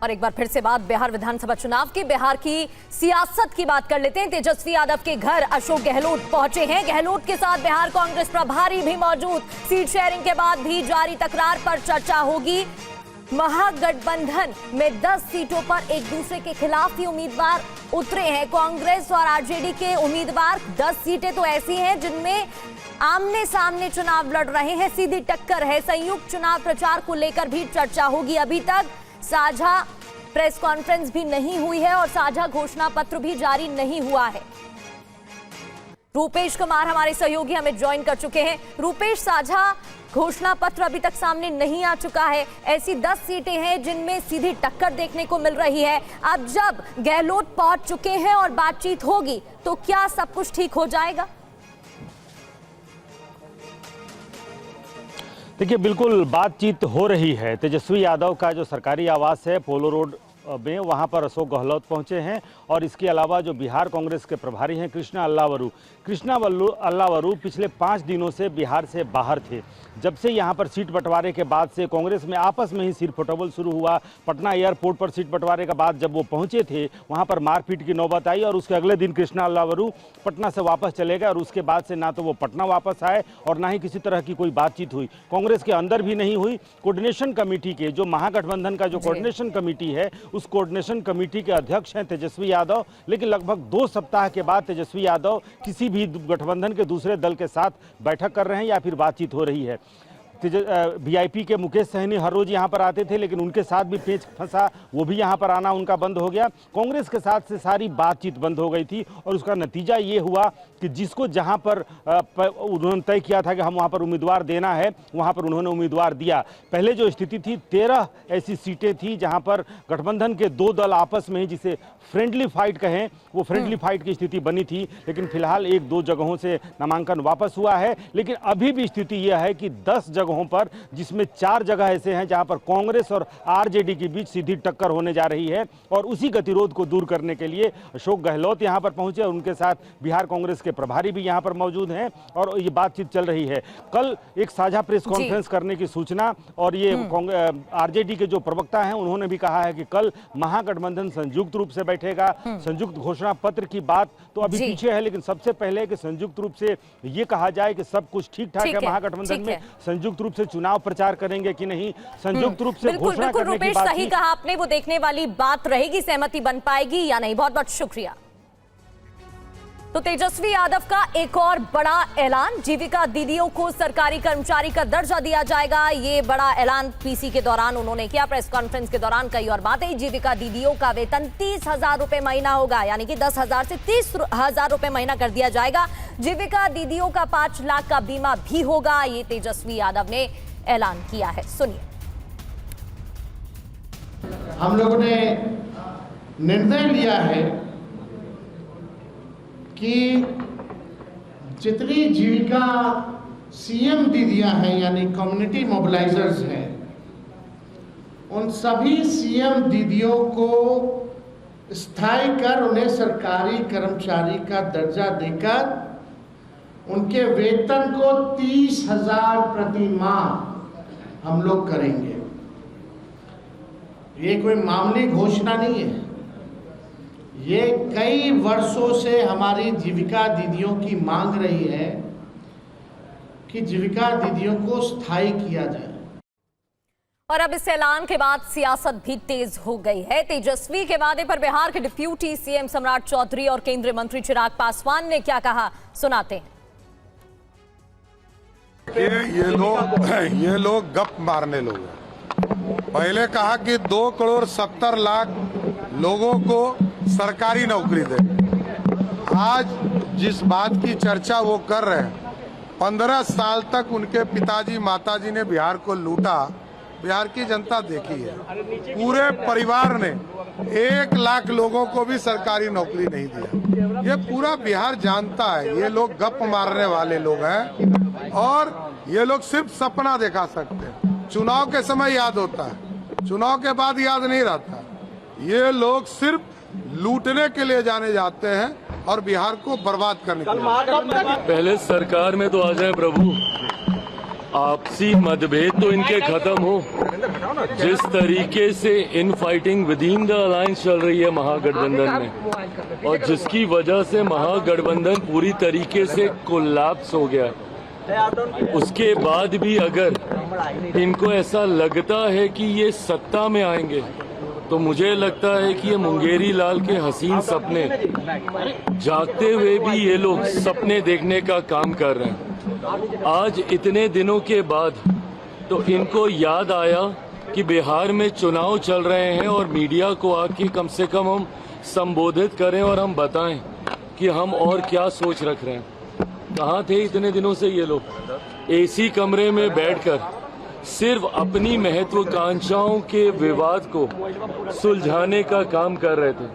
और एक बार फिर से बात बिहार विधानसभा चुनाव की, बिहार की सियासत की बात कर लेते हैं। तेजस्वी यादव के घर अशोक गहलोत पहुंचे हैं। गहलोत के साथ बिहार कांग्रेस प्रभारी भी मौजूद। सीट शेयरिंग के बाद भी जारी तकरार पर चर्चा होगी। महागठबंधन में 10 सीटों पर एक दूसरे के खिलाफ ही उम्मीदवार उतरे हैं। कांग्रेस और आरजेडी के उम्मीदवार 10 सीटें तो ऐसी हैं जिनमें आमने सामने चुनाव लड़ रहे हैं, सीधी टक्कर है। संयुक्त चुनाव प्रचार को लेकर भी चर्चा होगी। अभी तक साझा प्रेस कॉन्फ्रेंस भी नहीं हुई है और साझा घोषणा पत्र भी जारी नहीं हुआ है। रूपेश कुमार हमारे सहयोगी हमें ज्वाइन कर चुके हैं। रूपेश, साझा घोषणा पत्र अभी तक सामने नहीं आ चुका है। ऐसी 10 सीटें हैं जिनमें सीधी टक्कर देखने को मिल रही है। अब जब गहलोत पहुंच चुके हैं और बातचीत होगी तो क्या सब कुछ ठीक हो जाएगा? देखिए, बिल्कुल बातचीत हो रही है। तेजस्वी यादव का जो सरकारी आवास है पोलो रोड में, वहां पर अशोक गहलोत पहुंचे हैं और इसके अलावा जो बिहार कांग्रेस के प्रभारी हैं कृष्णा अल्लावरू पिछले 5 दिनों से बिहार से बाहर थे। जब से यहां पर सीट बंटवारे के बाद से कांग्रेस में आपस में ही सीट फटोबल शुरू हुआ। पटना एयरपोर्ट पर सीट बंटवारे के बाद जब वो पहुंचे थे वहां पर मारपीट की नौबत आई और उसके अगले दिन कृष्णा अल्लावरू पटना से वापस चले गए और उसके बाद से ना तो वो पटना वापस आए और ना ही किसी तरह की कोई बातचीत हुई। कांग्रेस के अंदर भी नहीं हुई। कोऑर्डिनेशन कमेटी के जो महागठबंधन का जो कोऑर्डिनेशन कमेटी है, उस कोऑर्डिनेशन कमेटी के अध्यक्ष हैं तेजस्वी यादव। लेकिन लगभग 2 सप्ताह के बाद तेजस्वी यादव किसी भी गठबंधन के दूसरे दल के साथ बैठक कर रहे हैं या फिर बातचीत हो रही है। वीआईपी के मुकेश सहनी हर रोज यहाँ पर आते थे, लेकिन उनके साथ भी पेच फंसा, वो भी यहाँ पर आना उनका बंद हो गया। कांग्रेस के साथ से सारी बातचीत बंद हो गई थी और उसका नतीजा ये हुआ कि जिसको जहाँ पर उन्होंने तय किया था कि हम वहाँ पर उम्मीदवार देना है, वहाँ पर उन्होंने उम्मीदवार दिया। पहले जो स्थिति थी 13 ऐसी सीटें थी जहाँ पर गठबंधन के 2 दल आपस में ही, जिसे फ्रेंडली फाइट कहें, वो फ्रेंडली फाइट की स्थिति बनी थी। लेकिन फिलहाल 1-2 जगहों से नामांकन वापस हुआ है। लेकिन अभी भी स्थिति यह है कि 10 जगहों पर, जिसमें 4 जगह ऐसे हैं जहां पर कांग्रेस और आरजेडी के बीच सीधी टक्कर होने जा रही है। और उसी गतिरोध को दूर करने के लिए अशोक गहलोत यहां पर पहुंचे और उनके साथ बिहार कांग्रेस के प्रभारी भी यहां पर मौजूद हैं और ये बातचीत चल रही है। कल एक साझा प्रेस कॉन्फ्रेंस करने की सूचना, और ये आरजेडी के जो प्रवक्ता हैं उन्होंने भी कहा है कि कल महागठबंधन संयुक्त रूप से बैठेगा। संयुक्त घोषणा पत्र की बात तो अभी पीछे है, लेकिन सबसे पहले कि संयुक्त रूप से ये कहा जाए कि सब कुछ ठीक ठाक है महागठबंधन में, संयुक्त रूप से चुनाव प्रचार करेंगे कि नहीं, संयुक्त रूप से घोषणा करने की बात। सही कहा आपने, वो देखने वाली बात रहेगी, सहमति बन पाएगी या नहीं। बहुत बहुत शुक्रिया। तो तेजस्वी यादव का एक और बड़ा ऐलान, जीविका दीदियों को सरकारी कर्मचारी का दर्जा दिया जाएगा। ये बड़ा ऐलान पीसी के दौरान उन्होंने किया। प्रेस कॉन्फ्रेंस के दौरान कई और बातें। जीविका दीदियों का वेतन 30,000 रुपए महीना होगा, यानी कि 10,000 से 30,000 रुपए महीना कर दिया जाएगा। जीविका दीदियों का 5 लाख का बीमा भी होगा। ये तेजस्वी यादव ने ऐलान किया है, सुनिए। हम लोगों ने निर्णय लिया है कि जितनी जीविका सीएम दीदियां हैं, यानी कम्युनिटी मोबिलाइजर्स हैं, उन सभी सीएम दीदियों को स्थायी कर उन्हें सरकारी कर्मचारी का दर्जा देकर उनके वेतन को 30,000 प्रति माह हम लोग करेंगे। ये कोई मामूली घोषणा नहीं है। ये कई वर्षों से हमारी जीविका दीदियों की मांग रही है कि जीविका दीदियों को स्थायी किया जाए। और अब इस ऐलान के बाद सियासत भी तेज हो गई है। तेजस्वी के वादे पर बिहार के डिप्यूटी सीएम सम्राट चौधरी और केंद्रीय मंत्री चिराग पासवान ने क्या कहा, सुनाते हैं। ये लोग गप मारने लोग हैं। पहले कहा कि 2,70,00,000 लोगों को सरकारी नौकरी दे। आज जिस बात की चर्चा वो कर रहे हैं, 15 साल तक उनके पिताजी माताजी ने बिहार को लूटा, बिहार की जनता देखी है। पूरे परिवार ने 1 लाख लोगों को भी सरकारी नौकरी नहीं दिया। ये पूरा बिहार जानता है। ये लोग गप मारने वाले लोग हैं और ये लोग सिर्फ सपना दिखा सकते हैं। चुनाव के समय याद होता है, चुनाव के बाद याद नहीं रहता। ये लोग सिर्फ लूटने के लिए जाने जाते हैं और बिहार को बर्बाद करने के लिए। पहले सरकार में तो आ जाए प्रभु, आपसी मतभेद तो इनके खत्म हो। जिस तरीके से in fighting with in the alliance चल रही है महागठबंधन में, और जिसकी वजह से महागठबंधन पूरी तरीके से कोलैप्स हो गया, उसके बाद भी अगर इनको ऐसा लगता है कि ये सत्ता में आएंगे, तो मुझे लगता है कि ये मुंगेरी लाल के हसीन सपने जागते हुए भी ये लोग सपने देखने का काम कर रहे हैं। आज इतने दिनों के बाद तो इनको याद आया कि बिहार में चुनाव चल रहे हैं और मीडिया को आके कम से कम हम संबोधित करें और हम बताएं कि हम और क्या सोच रख रहे हैं। कहाँ थे इतने दिनों से ये लोग? एसी कमरे में बैठकर सिर्फ अपनी महत्वाकांक्षाओं के विवाद को सुलझाने का काम कर रहे थे।